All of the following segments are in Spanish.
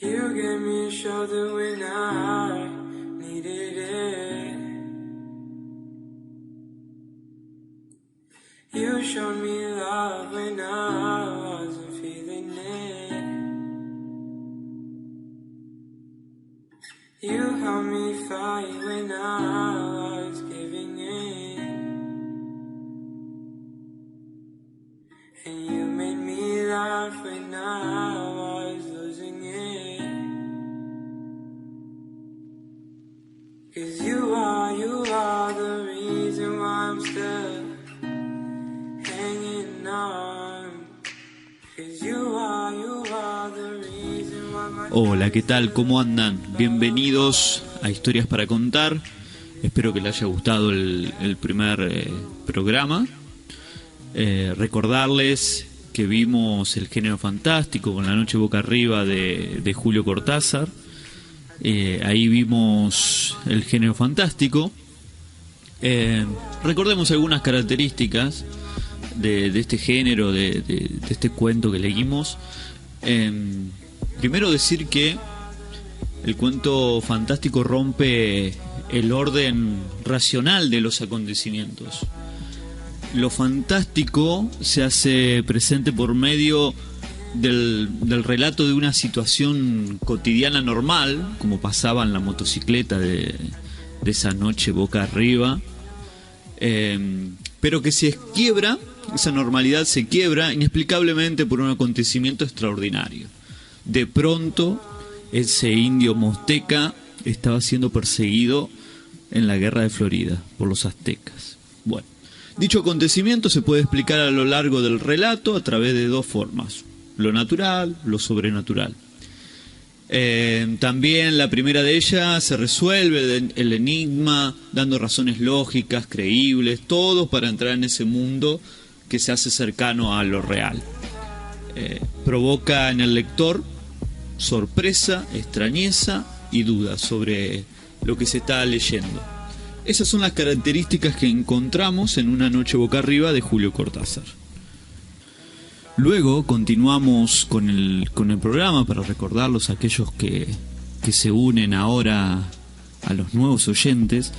You gave me a shoulder when I needed it. You showed me love when I wasn't feeling it. You helped me fight when I was giving in. And you made me laugh when I was losing it. 'Cause you are the reason why I'm still hanging on. 'Cause you are the reason why my... Hola, ¿qué tal? ¿Cómo andan? Bienvenidos a Historias para Contar. Espero que les haya gustado el primer programa. Recordarles que vimos El género fantástico con La noche boca arriba de Julio Cortázar. Ahí vimos el género fantástico. Recordemos algunas características de este género, de este cuento que leímos. Primero decir que el cuento fantástico rompe el orden racional de los acontecimientos. Lo fantástico se hace presente por medio del relato de una situación cotidiana normal, como pasaba en la motocicleta de esa noche boca arriba, pero que se quiebra, esa normalidad se quiebra inexplicablemente por un acontecimiento extraordinario. De pronto, ese indio mixteca estaba siendo perseguido en la guerra de Florida por los aztecas. Bueno, dicho acontecimiento se puede explicar a lo largo del relato a través de dos formas: lo natural, lo sobrenatural. También la primera de ellas se resuelve el enigma dando razones lógicas, creíbles, todo para entrar en ese mundo que se hace cercano a lo real. Provoca en el lector sorpresa, extrañeza y dudas sobre lo que se está leyendo. Esas son las características que encontramos en Una noche boca arriba de Julio Cortázar. Luego continuamos con el programa para recordarlos a aquellos que se unen ahora a los nuevos oyentes.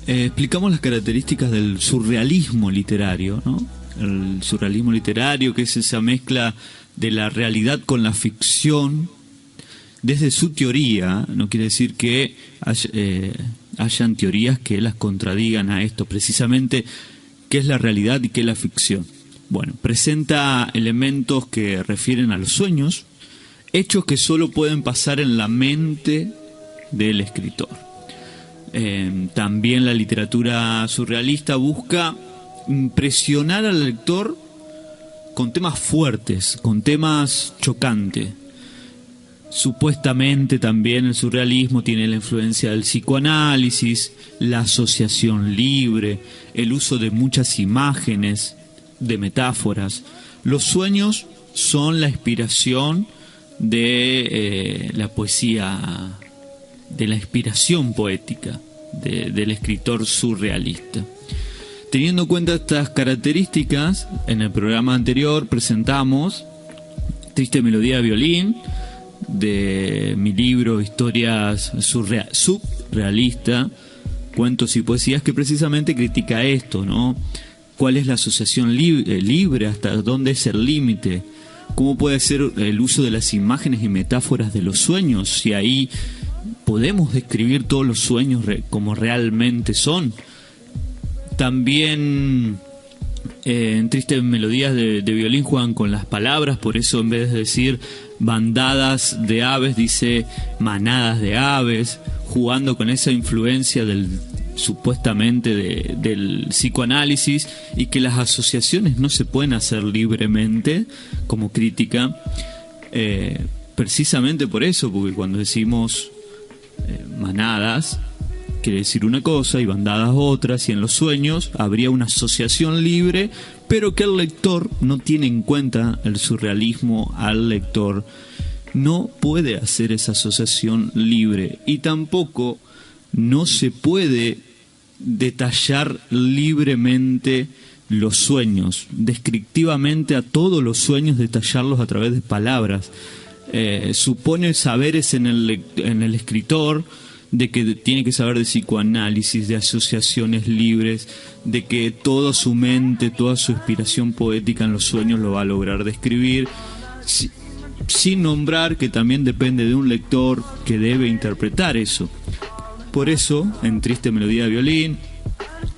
Explicamos las características del surrealismo literario, ¿no? El surrealismo literario, que es esa mezcla de la realidad con la ficción desde su teoría. No quiere decir que hayan teorías que las contradigan a esto, precisamente qué es la realidad y qué es la ficción. Bueno, presenta elementos que refieren a los sueños, hechos que solo pueden pasar en la mente del escritor. También la literatura surrealista busca impresionar al lector con temas fuertes, con temas chocantes. Supuestamente también el surrealismo tiene la influencia del psicoanálisis, la asociación libre, el uso de muchas imágenes, de metáforas. Los sueños son la inspiración de la poesía, de la inspiración poética del escritor surrealista. Teniendo en cuenta estas características, en el programa anterior presentamos Triste melodía de violín, de mi libro Historias Surrealista, cuentos y poesías, que precisamente critica esto, ¿no? ¿Cuál es la asociación libre? ¿Hasta dónde es el límite? ¿Cómo puede ser el uso de las imágenes y metáforas de los sueños? Si ahí podemos describir todos los sueños como realmente son. También en Tristes melodías de violín juegan con las palabras, por eso en vez de decir bandadas de aves dice manadas de aves, jugando con esa influencia supuestamente del psicoanálisis, y que las asociaciones no se pueden hacer libremente, como crítica, precisamente por eso, porque cuando decimos manadas quiere decir una cosa y bandadas otras, y en los sueños habría una asociación libre, pero que el lector no tiene en cuenta. El surrealismo al lector no puede hacer esa asociación libre, y tampoco no se puede detallar libremente los sueños, descriptivamente a todos los sueños, detallarlos a través de palabras. supone saberes en el escritor, de que tiene que saber de psicoanálisis, de asociaciones libres, de que toda su mente, toda su inspiración poética en los sueños lo va a lograr describir, sin nombrar que también depende de un lector que debe interpretar eso. Por eso, en Triste Melodía de Violín,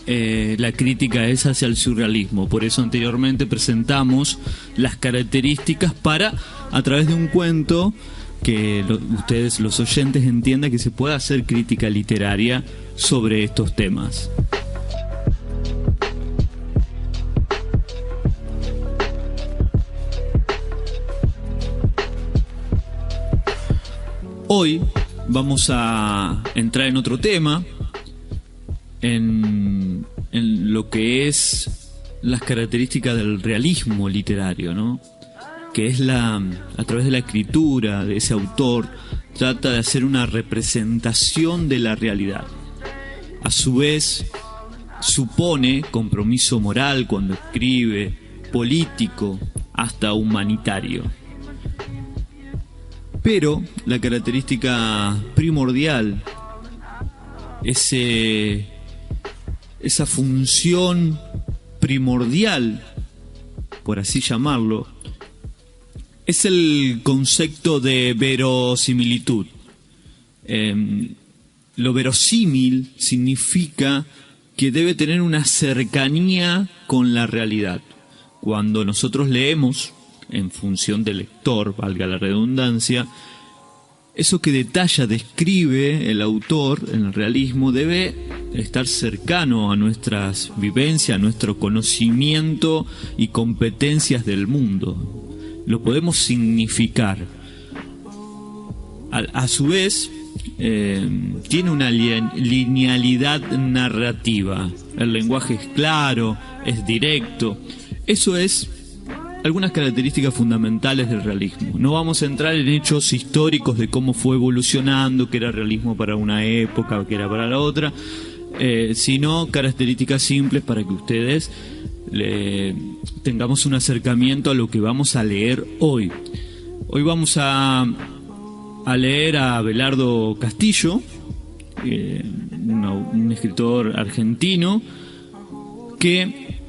la crítica es hacia el surrealismo. Por eso anteriormente presentamos las características para, a través de un cuento, que ustedes, los oyentes, entiendan que se puede hacer crítica literaria sobre estos temas. Hoy vamos a entrar en otro tema, en lo que es las características del realismo literario, ¿no? Que es a través de la escritura de ese autor, trata de hacer una representación de la realidad. A su vez, supone compromiso moral cuando escribe, político, hasta humanitario. Pero la característica primordial, esa función primordial, por así llamarlo, es el concepto de verosimilitud. Lo verosímil significa que debe tener una cercanía con la realidad. Cuando nosotros leemos, en función del lector, valga la redundancia, eso que detalla, describe el autor en el realismo, debe estar cercano a nuestras vivencias, a nuestro conocimiento y competencias del mundo. Lo podemos significar. A su vez, tiene una linealidad narrativa. El lenguaje es claro, es directo. Eso es algunas características fundamentales del realismo. No vamos a entrar en hechos históricos de cómo fue evolucionando, que era realismo para una época, que era para la otra, sino características simples para que ustedes tengamos un acercamiento a lo que vamos a leer hoy. Hoy vamos a leer a Abelardo Castillo, un escritor argentino que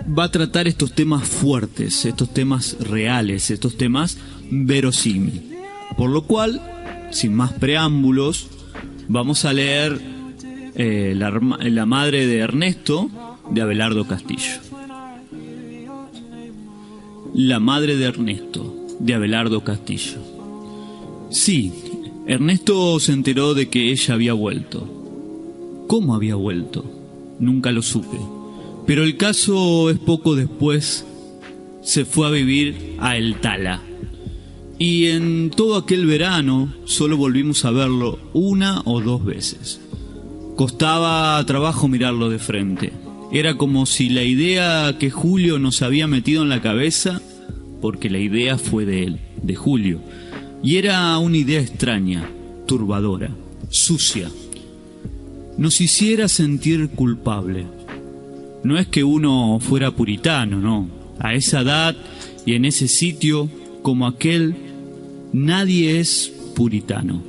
va a tratar estos temas fuertes, estos temas reales, estos temas verosímiles. Por lo cual, sin más preámbulos, vamos a leer La madre de Ernesto, de Abelardo Castillo. La madre de Ernesto, de Abelardo Castillo. Sí, Ernesto se enteró de que ella había vuelto. ¿Cómo había vuelto? Nunca lo supe. Pero el caso es poco después se fue a vivir a El Tala. Y en todo aquel verano solo volvimos a verlo una o dos veces. Costaba trabajo mirarlo de frente. Era como si la idea que Julio nos había metido en la cabeza, porque la idea fue de él, de Julio, y era una idea extraña, turbadora, sucia. Nos hiciera sentir culpable. No es que uno fuera puritano, no. A esa edad y en ese sitio como aquel, nadie es puritano.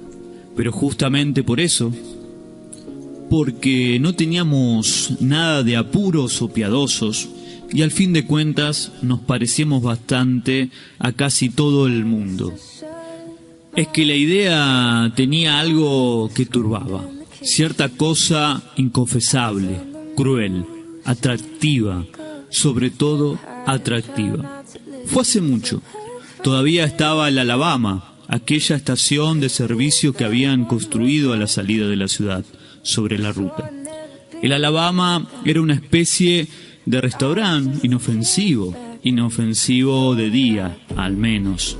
Pero justamente por eso, porque no teníamos nada de apuros o piadosos, y al fin de cuentas nos parecíamos bastante a casi todo el mundo. Es que la idea tenía algo que turbaba, cierta cosa inconfesable, cruel, atractiva, sobre todo atractiva. Fue hace mucho. Todavía estaba el Alabama, aquella estación de servicio que habían construido a la salida de la ciudad, sobre la ruta. El Alabama era una especie de restaurante inofensivo de día, al menos,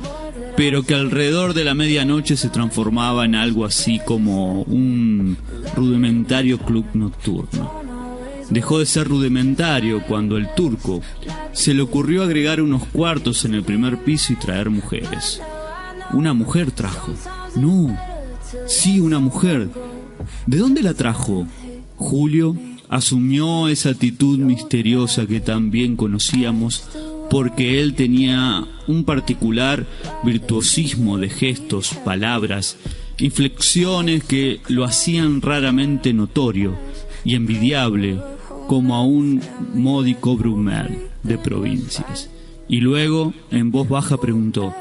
pero que alrededor de la medianoche se transformaba en algo así como un rudimentario club nocturno. Dejó de ser rudimentario cuando el turco se le ocurrió agregar unos cuartos en el primer piso y traer mujeres. Una mujer trajo. No, sí, una mujer. ¿De dónde la trajo? Julio asumió esa actitud misteriosa que tan bien conocíamos porque él tenía un particular virtuosismo de gestos, palabras, inflexiones que lo hacían raramente notorio y envidiable, como a un módico Brummel de provincias. Y luego, en voz baja, preguntó: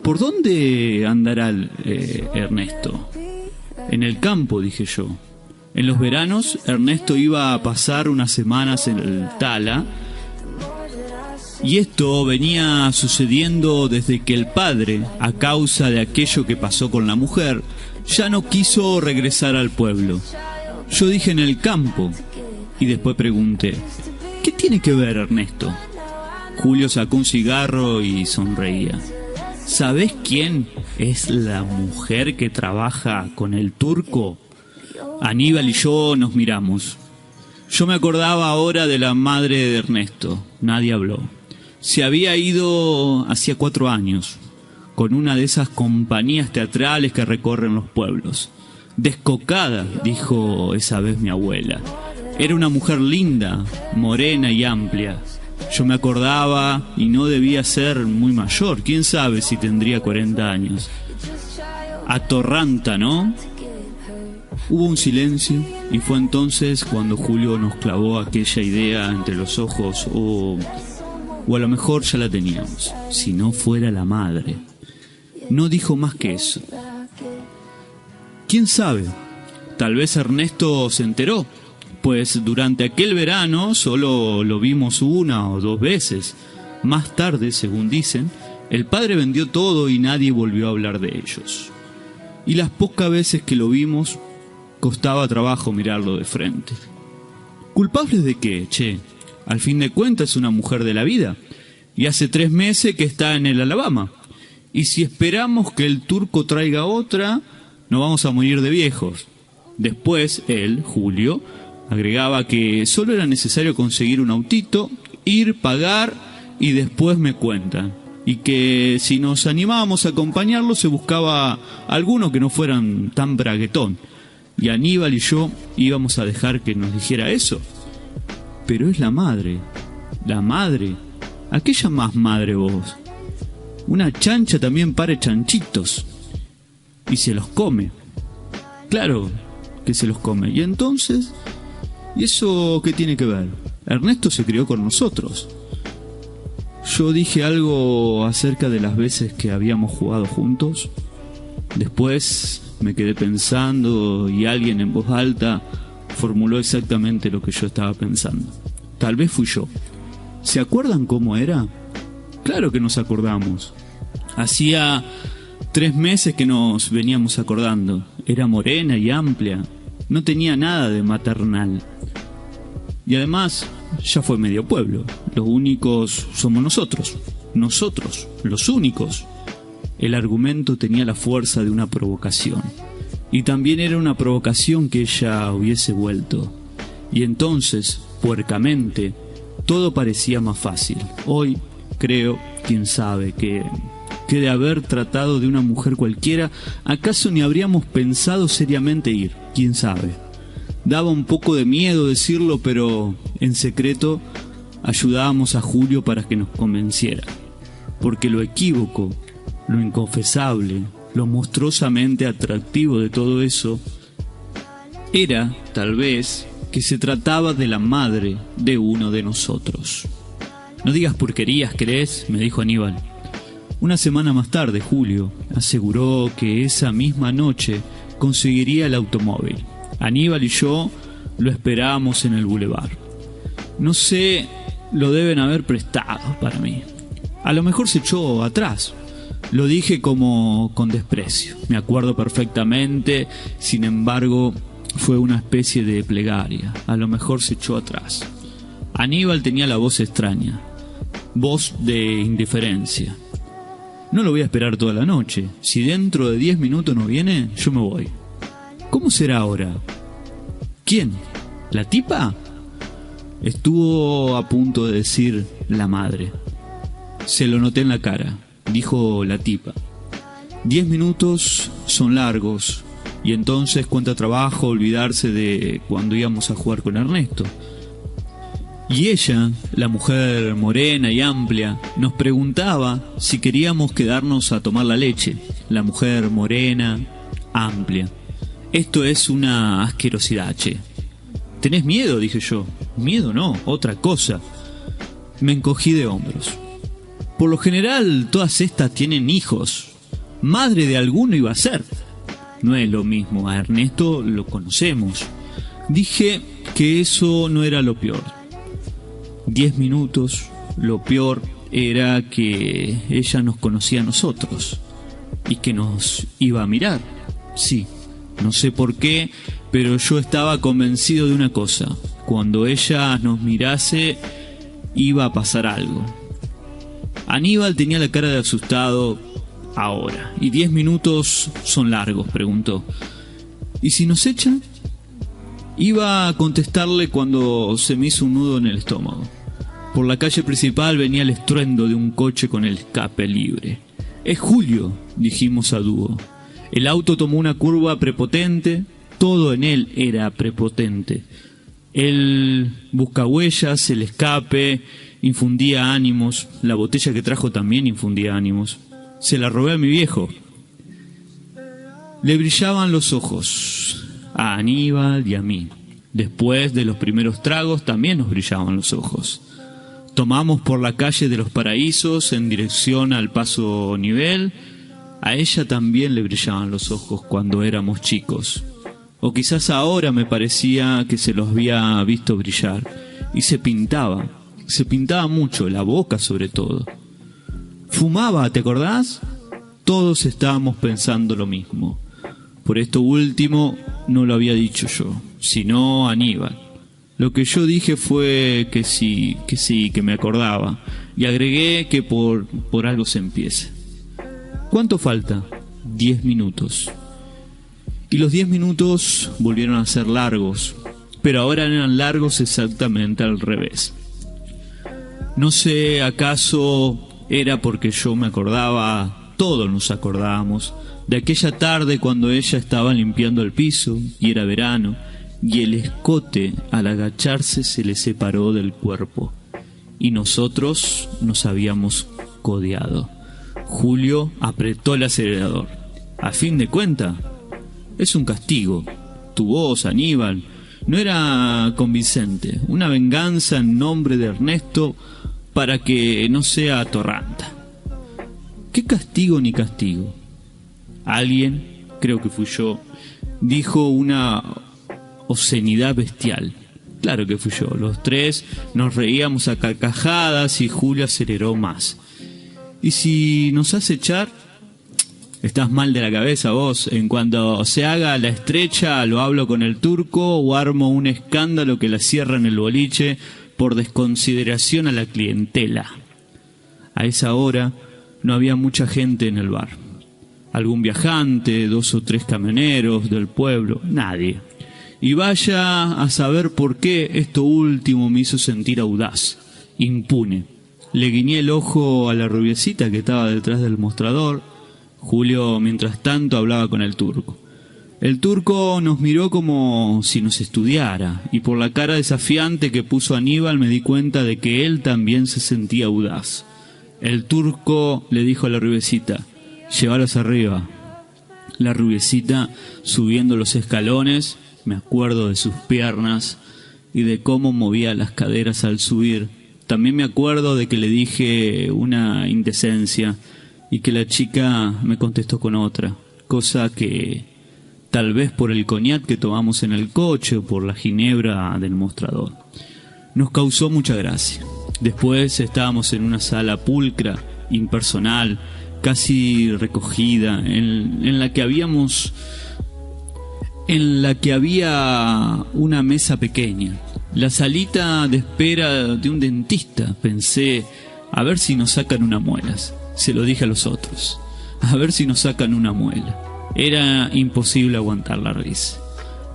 ¿por dónde andará Ernesto? En el campo, dije yo. En los veranos, Ernesto iba a pasar unas semanas en el Tala, y esto venía sucediendo desde que el padre, a causa de aquello que pasó con la mujer, ya no quiso regresar al pueblo. Yo dije en el campo, y después pregunté: ¿qué tiene que ver Ernesto? Julio sacó un cigarro y sonreía. ¿Sabés quién es la mujer que trabaja con el turco? Aníbal y yo nos miramos. Yo me acordaba ahora de la madre de Ernesto. Nadie habló. Se había ido hacía 4 años, con una de esas compañías teatrales que recorren los pueblos. Descocada, dijo esa vez mi abuela. Era una mujer linda, morena y amplia. Yo me acordaba y no debía ser muy mayor. ¿Quién sabe si tendría 40 años? Atorranta, ¿no? Hubo un silencio y fue entonces cuando Julio nos clavó aquella idea entre los ojos, o a lo mejor ya la teníamos. Si no fuera la madre. No dijo más que eso. ¿Quién sabe? Tal vez Ernesto se enteró, pues durante aquel verano solo lo vimos 1 o 2 veces. Más tarde, según dicen, el padre vendió todo y nadie volvió a hablar de ellos. Y las pocas veces que lo vimos, costaba trabajo mirarlo de frente. ¿Culpables de qué, che? Al fin de cuentas es una mujer de la vida, y hace 3 meses que está en el Alabama. Y si esperamos que el turco traiga otra, nos vamos a morir de viejos. Después, él, Julio, agregaba que solo era necesario conseguir un autito, ir, pagar y después me cuentan. Y que si nos animábamos a acompañarlo se buscaba alguno que no fueran tan braguetón. Y Aníbal y yo íbamos a dejar que nos dijera eso. Pero es la madre. La madre. ¿A qué llamás madre vos? Una chancha también pare chanchitos. Y se los come. Claro que se los come. ¿Y entonces? ¿Y eso qué tiene que ver? Ernesto se crió con nosotros. Yo dije algo acerca de las veces que habíamos jugado juntos. Después me quedé pensando y alguien en voz alta formuló exactamente lo que yo estaba pensando. Tal vez fui yo. ¿Se acuerdan cómo era? Claro que nos acordamos. Hacía 3 meses que nos veníamos acordando. Era morena y amplia. No tenía nada de maternal. Y además, ya fue medio pueblo. Los únicos somos nosotros. Nosotros, los únicos. El argumento tenía la fuerza de una provocación. Y también era una provocación que ella hubiese vuelto. Y entonces, puercamente, todo parecía más fácil. Hoy, creo, quién sabe, que de haber tratado de una mujer cualquiera, ¿acaso ni habríamos pensado seriamente ir? ¿Quién sabe? Daba un poco de miedo decirlo, pero en secreto ayudábamos a Julio para que nos convenciera. Porque lo equívoco, lo inconfesable, lo monstruosamente atractivo de todo eso era, tal vez, que se trataba de la madre de uno de nosotros. No digas porquerías, ¿crees?, me dijo Aníbal. Una semana más tarde, Julio aseguró que esa misma noche conseguiría el automóvil. Aníbal y yo lo esperábamos en el bulevar. No sé, lo deben haber prestado para mí. A lo mejor se echó atrás. Lo dije como con desprecio. Me acuerdo perfectamente, sin embargo, fue una especie de plegaria. A lo mejor se echó atrás. Aníbal tenía la voz extraña, voz de indiferencia. No lo voy a esperar toda la noche. Si dentro de 10 minutos no viene, yo me voy. ¿Cómo será ahora? ¿Quién? ¿La tipa? Estuvo a punto de decir la madre. Se lo noté en la cara, dijo la tipa. 10 minutos son largos, y entonces cuenta trabajo olvidarse de cuando íbamos a jugar con Ernesto. Y ella, la mujer morena y amplia, nos preguntaba si queríamos quedarnos a tomar la leche. La mujer morena, amplia. Esto es una asquerosidad, che. ¿Tenés miedo?, dije yo. Miedo no, otra cosa. Me encogí de hombros. Por lo general, todas estas tienen hijos. Madre de alguno iba a ser. No es lo mismo, a Ernesto lo conocemos. Dije que eso no era lo peor. 10 minutos, lo peor era que ella nos conocía a nosotros y que nos iba a mirar. Sí, no sé por qué, pero yo estaba convencido de una cosa: cuando ella nos mirase iba a pasar algo. Aníbal tenía la cara de asustado ahora. ¿Y 10 minutos son largos?, preguntó. ¿Y si nos echan? Iba a contestarle cuando se me hizo un nudo en el estómago. Por la calle principal venía el estruendo de un coche con el escape libre. «Es Julio», dijimos a dúo. El auto tomó una curva prepotente, todo en él era prepotente. El buscahuellas, el escape, infundía ánimos, la botella que trajo también infundía ánimos. Se la robé a mi viejo. Le brillaban los ojos a Aníbal y a mí. Después de los primeros tragos también nos brillaban los ojos. Tomamos por la calle de los Paraísos en dirección al Paso Nivel. A ella también le brillaban los ojos cuando éramos chicos. O quizás ahora me parecía que se los había visto brillar. Y se pintaba mucho, la boca sobre todo. Fumaba, ¿te acordás? Todos estábamos pensando lo mismo. Por esto último no lo había dicho yo, sino Aníbal. Lo que yo dije fue que sí, que me acordaba. Y agregué que por algo se empieza. ¿Cuánto falta? 10 minutos. Y los 10 minutos volvieron a ser largos, pero ahora eran largos exactamente al revés. No sé, acaso era porque yo me acordaba, todos nos acordábamos, de aquella tarde cuando ella estaba limpiando el piso, y era verano, y el escote al agacharse se le separó del cuerpo, y nosotros nos habíamos codeado. Julio apretó el acelerador. A fin de cuentas, es un castigo. Tu voz, Aníbal, no era convincente. Una venganza en nombre de Ernesto para que no sea atorranta. ¿Qué castigo ni castigo? Alguien, creo que fui yo, dijo una obscenidad bestial. Claro que fui yo. Los tres nos reíamos a carcajadas y Julio aceleró más. ¿Y si nos hace echar? Estás mal de la cabeza vos. En cuanto se haga la estrecha, lo hablo con el turco o armo un escándalo que la cierra en el boliche por desconsideración a la clientela. A esa hora no había mucha gente en el bar. Algún viajante, 2 o 3 camioneros del pueblo, nadie. Y vaya a saber por qué esto último me hizo sentir audaz, impune. Le guiñé el ojo a la rubiecita que estaba detrás del mostrador. Julio, mientras tanto, hablaba con el turco. El turco nos miró como si nos estudiara, y por la cara desafiante que puso Aníbal me di cuenta de que él también se sentía audaz. El turco le dijo a la rubiecita: «Llévalos arriba». La rubiecita, subiendo los escalones, me acuerdo de sus piernas y de cómo movía las caderas al subir. También me acuerdo de que le dije una indecencia y que la chica me contestó con otra, cosa que tal vez por el coñac que tomamos en el coche o por la ginebra del mostrador nos causó mucha gracia. Después estábamos en una sala pulcra, impersonal, casi recogida, en la que había una mesa pequeña. La salita de espera de un dentista. Pensé, a ver si nos sacan una muela. Se lo dije a los otros. A ver si nos sacan una muela. Era imposible aguantar la risa.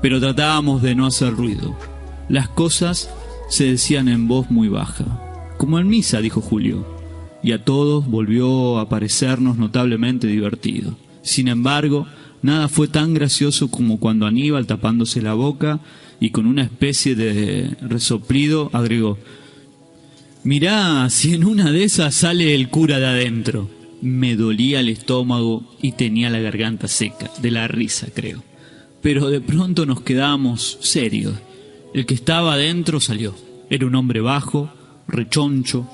Pero tratábamos de no hacer ruido. Las cosas se decían en voz muy baja. Como en misa, dijo Julio. Y a todos volvió a parecernos notablemente divertido. Sin embargo, nada fue tan gracioso como cuando Aníbal, tapándose la boca y con una especie de resoplido, agregó: Mirá, si en una de esas sale el cura de adentro. Me dolía el estómago y tenía la garganta seca, de la risa, creo. Pero de pronto nos quedamos serios. El que estaba adentro salió. Era un hombre bajo, rechoncho,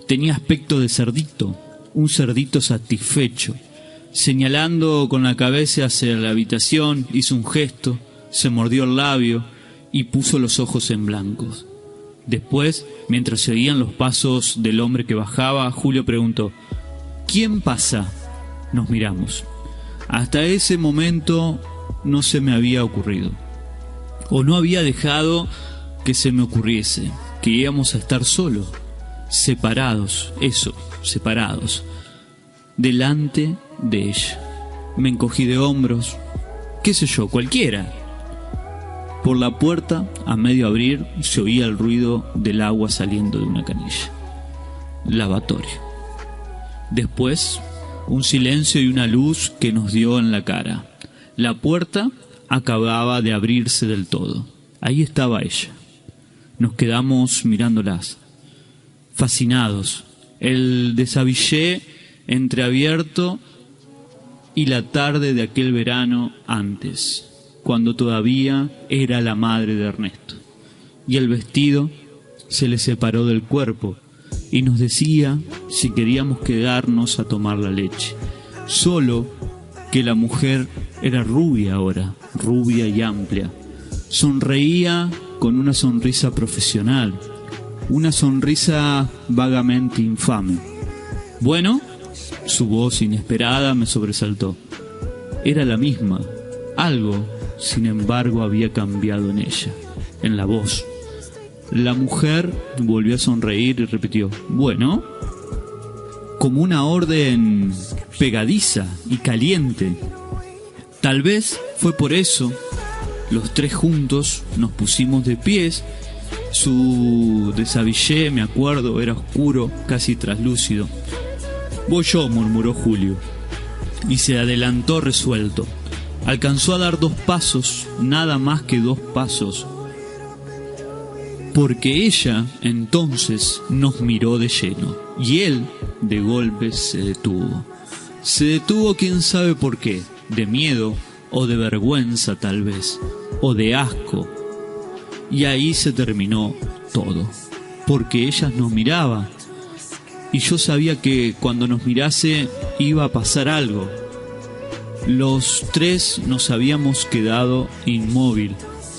tenía aspecto de cerdito, un cerdito satisfecho. Señalando con la cabeza hacia la habitación, hizo un gesto, se mordió el labio y puso los ojos en blancos. Después, mientras se oían los pasos del hombre que bajaba, Julio preguntó: ¿quién pasa? Nos miramos. Hasta ese momento no se me había ocurrido, o no había dejado que se me ocurriese, que íbamos a estar solos, separados, separados, delante de ella. Me encogí de hombros, qué sé yo, cualquiera. Por la puerta, a medio abrir, se oía el ruido del agua saliendo de una canilla. Lavatorio. Después, un silencio y una luz que nos dio en la cara. La puerta acababa de abrirse del todo. Ahí estaba ella. Nos quedamos mirándolas, fascinados. El deshabillé entreabierto y la tarde de aquel verano antes, cuando todavía era la madre de Ernesto. Y el vestido se le separó del cuerpo y nos decía si queríamos quedarnos a tomar la leche. Solo que la mujer era rubia ahora, rubia y amplia. Sonreía con una sonrisa profesional, una sonrisa vagamente infame. Bueno, su voz inesperada me sobresaltó. Era la misma. Algo, sin embargo, había cambiado en ella, en la voz. La mujer volvió a sonreír y repitió: bueno, como una orden pegadiza y caliente. Tal vez fue por eso. Los tres juntos nos pusimos de pies. Su deshabillé, me acuerdo, era oscuro, casi traslúcido. Voy yo, murmuró Julio, y se adelantó resuelto. Alcanzó a dar 2 pasos, nada más que 2 pasos, porque ella entonces nos miró de lleno, y él de golpe se detuvo. Se detuvo quién sabe por qué, de miedo o de vergüenza tal vez, o de asco. Y ahí se terminó todo, porque ella nos miraba, y yo sabía que cuando nos mirase iba a pasar algo. Los tres nos habíamos quedado inmóvil,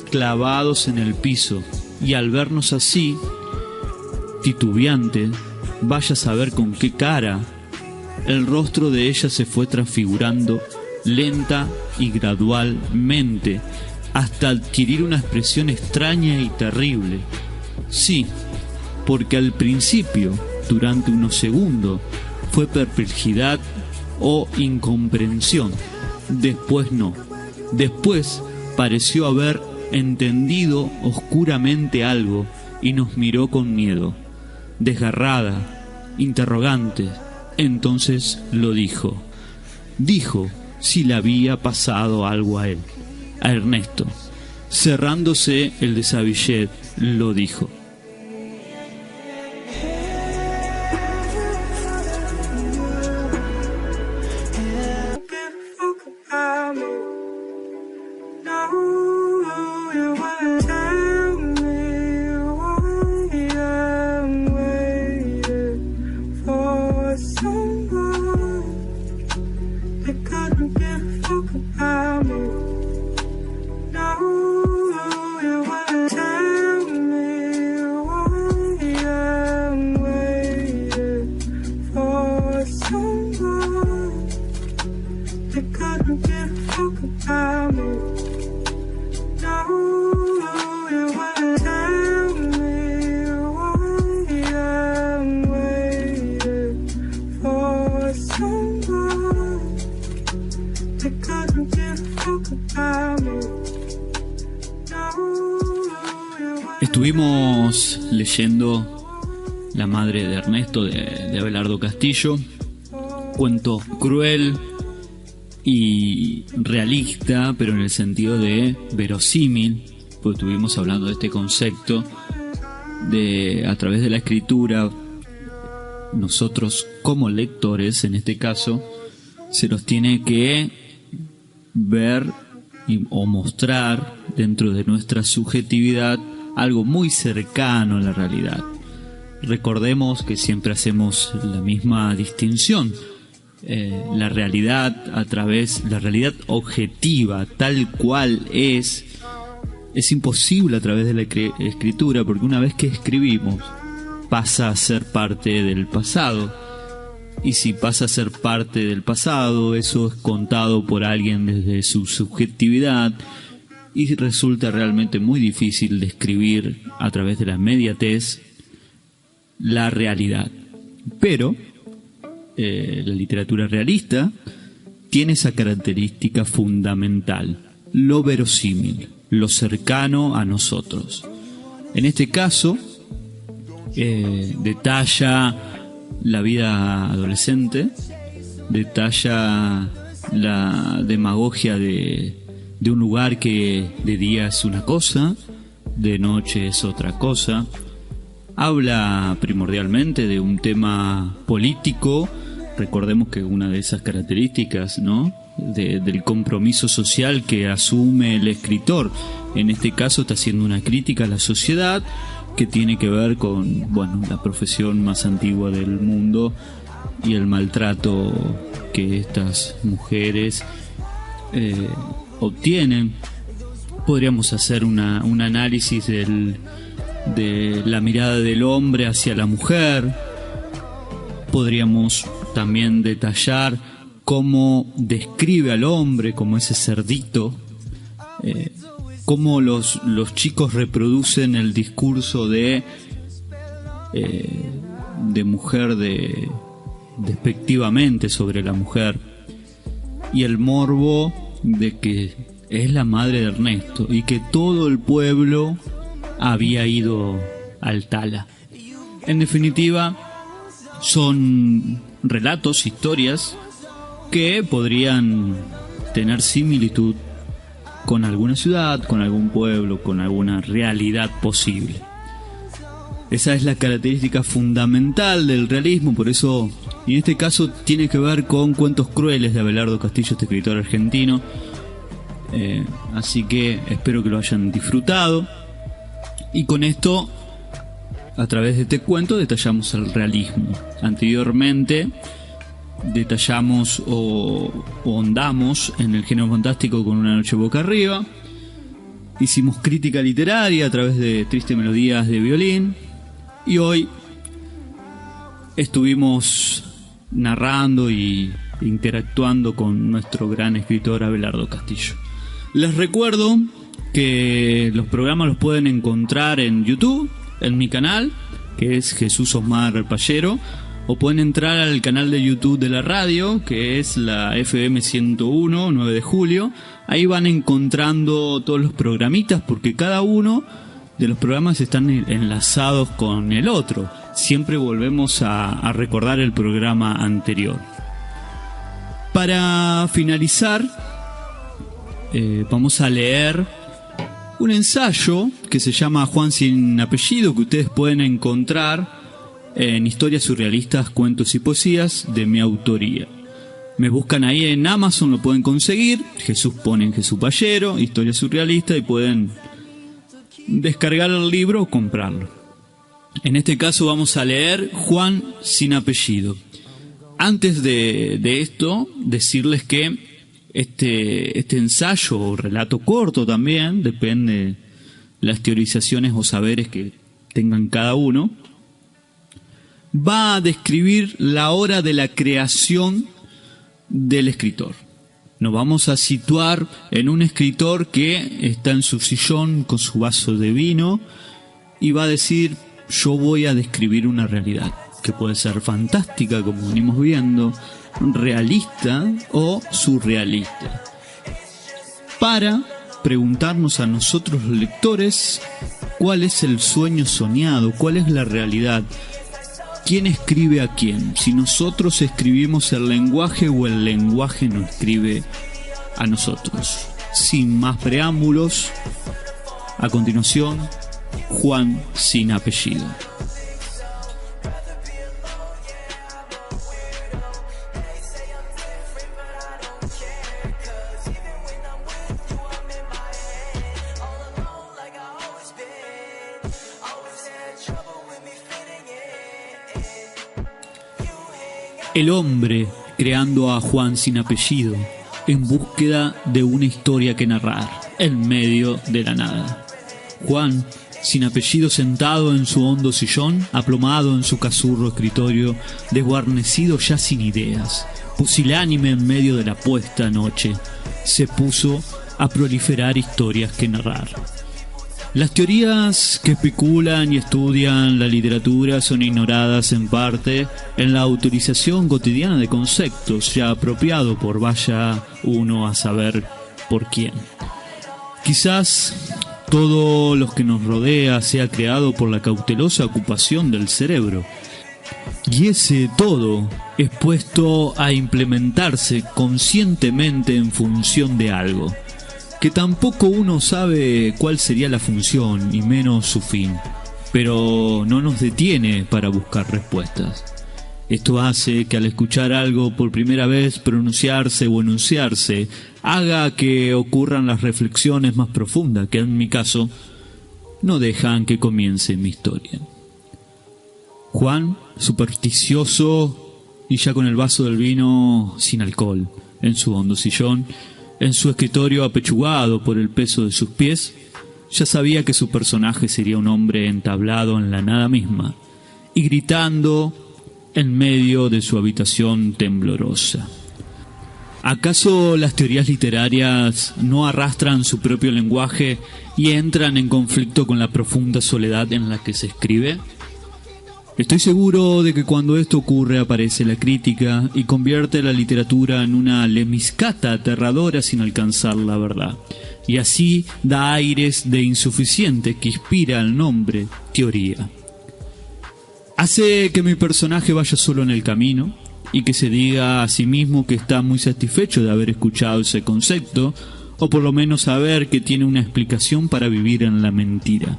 clavados en el piso, y al vernos así, titubeante, vaya a saber con qué cara, el rostro de ella se fue transfigurando lenta y gradualmente, hasta adquirir una expresión extraña y terrible. Sí, porque al principio, durante unos segundos, fue perplejidad o incomprensión. Después no. Después pareció haber entendido oscuramente algo y nos miró con miedo, desgarrada, interrogante. Entonces lo dijo. Dijo si le había pasado algo a él, a Ernesto. Cerrándose el deshabillé, lo dijo. Estuvimos leyendo La madre de Ernesto de Abelardo Castillo, cuento cruel y realista, pero en el sentido de verosímil, porque estuvimos hablando de este concepto a través de la escritura, nosotros como lectores, en este caso, se nos tiene que ver o mostrar dentro de nuestra subjetividad algo muy cercano a la realidad. Recordemos que siempre hacemos la misma distinción. La realidad la realidad objetiva, tal cual es imposible a través de la escritura, porque una vez que escribimos pasa a ser parte del pasado, y si pasa a ser parte del pasado, eso es contado por alguien desde su subjetividad, y resulta realmente muy difícil describir a través de la inmediatez la realidad. Pero la literatura realista tiene esa característica fundamental: lo verosímil, lo cercano a nosotros. En este caso, detalla la vida adolescente, detalla la demagogia de un lugar que de día es una cosa, de noche es otra cosa. Habla primordialmente de un tema político. Recordemos que una de esas características, ¿no?, del compromiso social que asume el escritor, en este caso está haciendo una crítica a la sociedad que tiene que ver con, bueno, la profesión más antigua del mundo y el maltrato que estas mujeres obtienen. Podríamos hacer un análisis de la mirada del hombre hacia la mujer. Podríamos también detallar cómo describe al hombre como ese cerdito, cómo los chicos reproducen el discurso de mujer despectivamente sobre la mujer, y el morbo de que es la madre de Ernesto y que todo el pueblo había ido al Tala. En definitiva, son relatos, historias que podrían tener similitud con alguna ciudad, con algún pueblo, con alguna realidad posible. Esa es la característica fundamental del realismo, por eso, y en este caso tiene que ver con Cuentos crueles de Abelardo Castillo, este escritor argentino. Así que espero que lo hayan disfrutado. Y con esto, a través de este cuento, detallamos el realismo. Anteriormente detallamos o hondamos en el género fantástico con Una noche boca arriba. Hicimos crítica literaria a través de Tristes melodías de violín. Y hoy estuvimos narrando y interactuando con nuestro gran escritor Abelardo Castillo. Les recuerdo que los programas los pueden encontrar en YouTube, en mi canal, que es Jesús Osmar Pallero, o pueden entrar al canal de YouTube de la radio, que es la FM 101, 9 de julio. Ahí van encontrando todos los programitas, porque cada uno de los programas están enlazados con el otro. Siempre volvemos a recordar el programa anterior. Para finalizar, vamos a leer un ensayo que se llama Juan sin apellido, que ustedes pueden encontrar en Historias surrealistas, cuentos y poesías de mi autoría. Me buscan ahí en Amazon, lo pueden conseguir. Jesús ponen Jesús Pallero, Historia surrealista, y pueden descargar el libro o comprarlo. En este caso vamos a leer Juan sin apellido. Antes de esto, decirles que este ensayo o relato corto también, depende las teorizaciones o saberes que tengan cada uno, va a describir la hora de la creación del escritor. Nos vamos a situar en un escritor que está en su sillón con su vaso de vino y va a decir: yo voy a describir una realidad que puede ser fantástica, como venimos viendo, realista o surrealista, para preguntarnos a nosotros los lectores cuál es el sueño soñado, cuál es la realidad, quién escribe a quién, si nosotros escribimos el lenguaje o el lenguaje nos escribe a nosotros. Sin más preámbulos, a continuación Juan sin apellido. El hombre creando a Juan sin apellido, en búsqueda de una historia que narrar, en medio de la nada. Juan sin apellido sentado en su hondo sillón, aplomado en su cazurro escritorio, desguarnecido ya sin ideas, pusilánime en medio de la puesta noche, se puso a proliferar historias que narrar. Las teorías que especulan y estudian la literatura son ignoradas en parte en la utilización cotidiana de conceptos ya apropiados por vaya uno a saber por quién. Quizás todo lo que nos rodea sea creado por la cautelosa ocupación del cerebro, y ese todo es puesto a implementarse conscientemente en función de algo, que tampoco uno sabe cuál sería la función y menos su fin, pero no nos detiene para buscar respuestas. Esto hace que al escuchar algo por primera vez pronunciarse o enunciarse, haga que ocurran las reflexiones más profundas que en mi caso no dejan que comience mi historia. Juan, supersticioso y ya con el vaso del vino sin alcohol en su hondo sillón, en su escritorio apechugado por el peso de sus pies, ya sabía que su personaje sería un hombre entablado en la nada misma y gritando en medio de su habitación temblorosa. ¿Acaso las teorías literarias no arrastran su propio lenguaje y entran en conflicto con la profunda soledad en la que se escribe? Estoy seguro de que cuando esto ocurre aparece la crítica y convierte la literatura en una lemiscata aterradora sin alcanzar la verdad, y así da aires de insuficiente que inspira el nombre teoría. Hace que mi personaje vaya solo en el camino y que se diga a sí mismo que está muy satisfecho de haber escuchado ese concepto, o por lo menos saber que tiene una explicación para vivir en la mentira.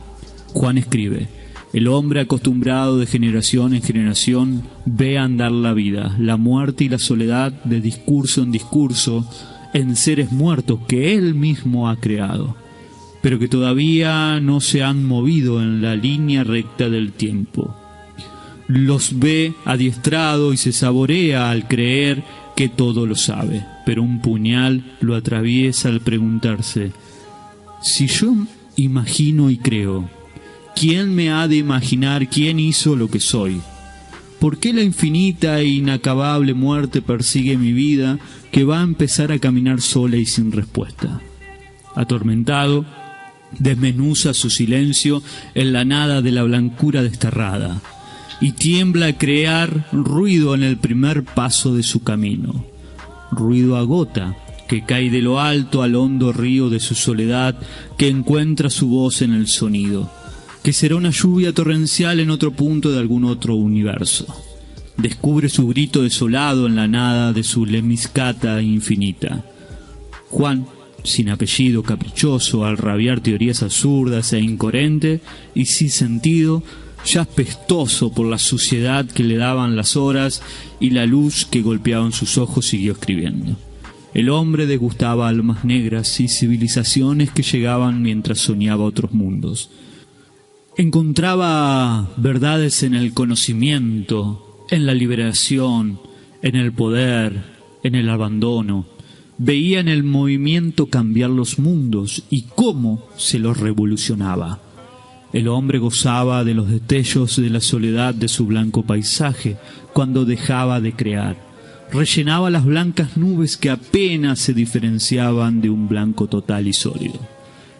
Juan escribe: el hombre acostumbrado de generación en generación ve andar la vida, la muerte y la soledad de discurso en discurso en seres muertos que él mismo ha creado, pero que todavía no se han movido en la línea recta del tiempo. Los ve adiestrado y se saborea al creer que todo lo sabe, pero un puñal lo atraviesa al preguntarse: si yo imagino y creo, ¿quién me ha de imaginar quién hizo lo que soy? ¿Por qué la infinita e inacabable muerte persigue mi vida, que va a empezar a caminar sola y sin respuesta? Atormentado, desmenuza su silencio en la nada de la blancura desterrada, y tiembla a crear ruido en el primer paso de su camino. Ruido a gota que cae de lo alto al hondo río de su soledad, que encuentra su voz en el sonido, que será una lluvia torrencial en otro punto de algún otro universo. Descubre su grito desolado en la nada de su lemiscata infinita. Juan, sin apellido, caprichoso, al rabiar teorías absurdas e incoherentes y sin sentido, ya pestoso por la suciedad que le daban las horas y la luz que golpeaban sus ojos, siguió escribiendo. El hombre degustaba almas negras y civilizaciones que llegaban mientras soñaba otros mundos. Encontraba verdades en el conocimiento, en la liberación, en el poder, en el abandono. Veía en el movimiento cambiar los mundos y cómo se los revolucionaba. El hombre gozaba de los destellos de la soledad de su blanco paisaje cuando dejaba de crear. Rellenaba las blancas nubes que apenas se diferenciaban de un blanco total y sólido.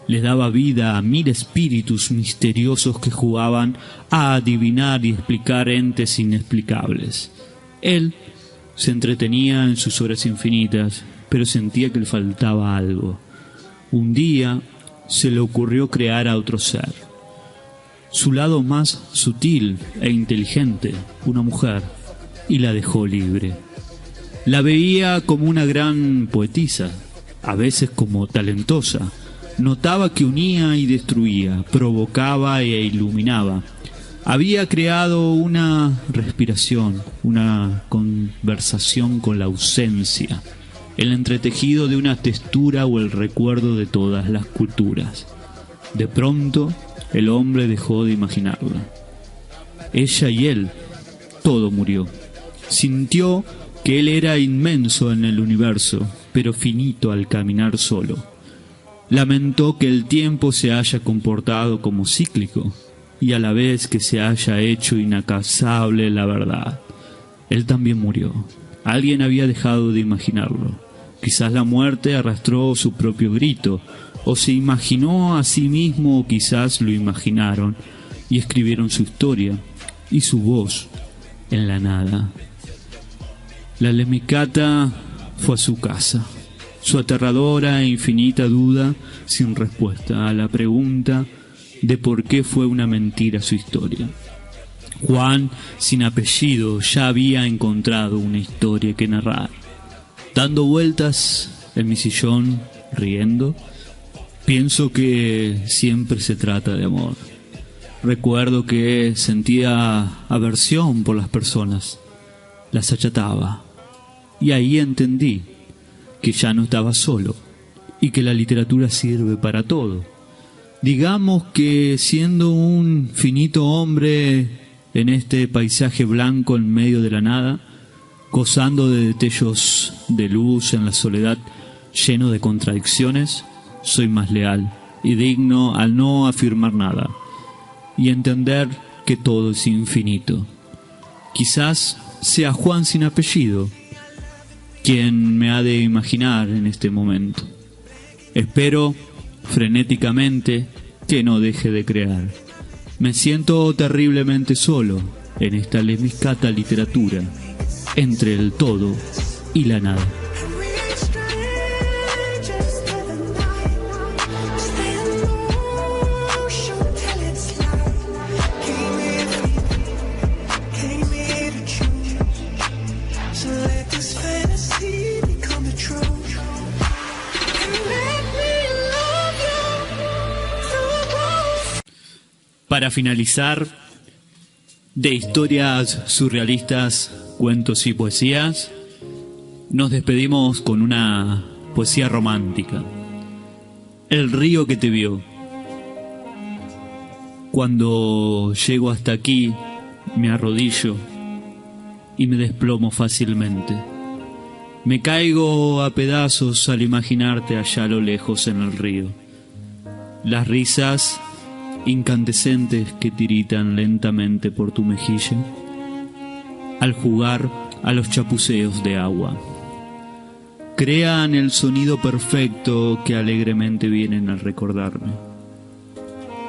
Les daba vida a 1000 espíritus misteriosos que jugaban a adivinar y explicar entes inexplicables. Él se entretenía en sus horas infinitas, pero sentía que le faltaba algo. Un día se le ocurrió crear a otro ser, su lado más sutil e inteligente, una mujer, y la dejó libre. La veía como una gran poetisa, a veces como talentosa, Notaba que unía y destruía, provocaba e iluminaba. Había creado una respiración, una conversación con la ausencia, el entretejido de una textura o el recuerdo de todas las culturas. De pronto, el hombre dejó de imaginarla. Ella y él, todo murió. Sintió que él era inmenso en el universo, pero finito al caminar solo. Lamentó que el tiempo se haya comportado como cíclico, y a la vez que se haya hecho inalcanzable la verdad. Él también murió. Alguien había dejado de imaginarlo. Quizás la muerte arrastró su propio grito, o se imaginó a sí mismo, o quizás lo imaginaron, y escribieron su historia, y su voz en la nada. La Lemniscata fue a su casa. Su aterradora e infinita duda sin respuesta a la pregunta de por qué fue una mentira su historia. Juan, sin apellido, ya había encontrado una historia que narrar. Dando vueltas en mi sillón, riendo, pienso que siempre se trata de amor. Recuerdo que sentía aversión por las personas, las achataba, y ahí entendí que ya no estaba solo y que la literatura sirve para todo. Digamos que siendo un finito hombre en este paisaje blanco en medio de la nada, gozando de destellos de luz en la soledad, lleno de contradicciones, soy más leal y digno al no afirmar nada y entender que todo es infinito. Quizás sea Juan sin apellido quien me ha de imaginar en este momento. Espero frenéticamente que no deje de crear. Me siento terriblemente solo en esta Lemniscata literatura, entre el todo y la nada. Para finalizar, de historias surrealistas, cuentos y poesías, nos despedimos con una poesía romántica. El río que te vio. Cuando llego hasta aquí, me arrodillo y me desplomo fácilmente. Me caigo a pedazos al imaginarte allá a lo lejos en el río. Las risas incandescentes que tiritan lentamente por tu mejilla al jugar a los chapuceos de agua. Crean el sonido perfecto que alegremente vienen a recordarme.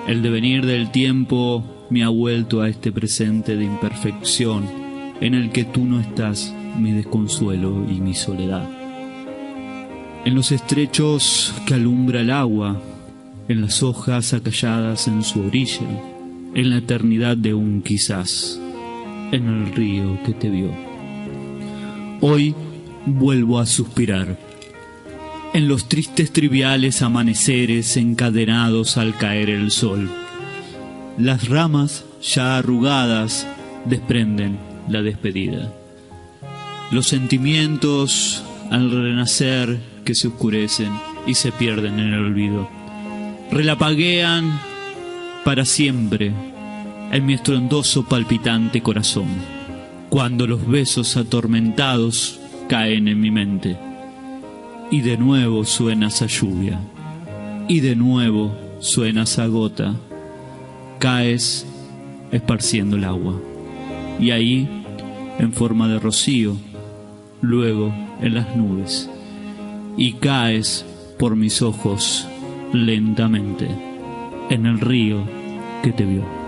El devenir del tiempo me ha vuelto a este presente de imperfección en el que tú no estás, mi desconsuelo y mi soledad. En los estrechos que alumbra el agua, en las hojas acalladas en su orilla, en la eternidad de un quizás, en el río que te vio. Hoy vuelvo a suspirar, en los tristes triviales amaneceres encadenados al caer el sol. Las ramas ya arrugadas desprenden la despedida. Los sentimientos al renacer que se oscurecen y se pierden en el olvido. Relampaguean para siempre en mi estruendoso palpitante corazón, cuando los besos atormentados caen en mi mente. Y de nuevo suena esa lluvia, y de nuevo suena esa gota. Caes esparciendo el agua, y ahí, en forma de rocío, luego en las nubes, y caes por mis ojos lentamente en el río que te vio.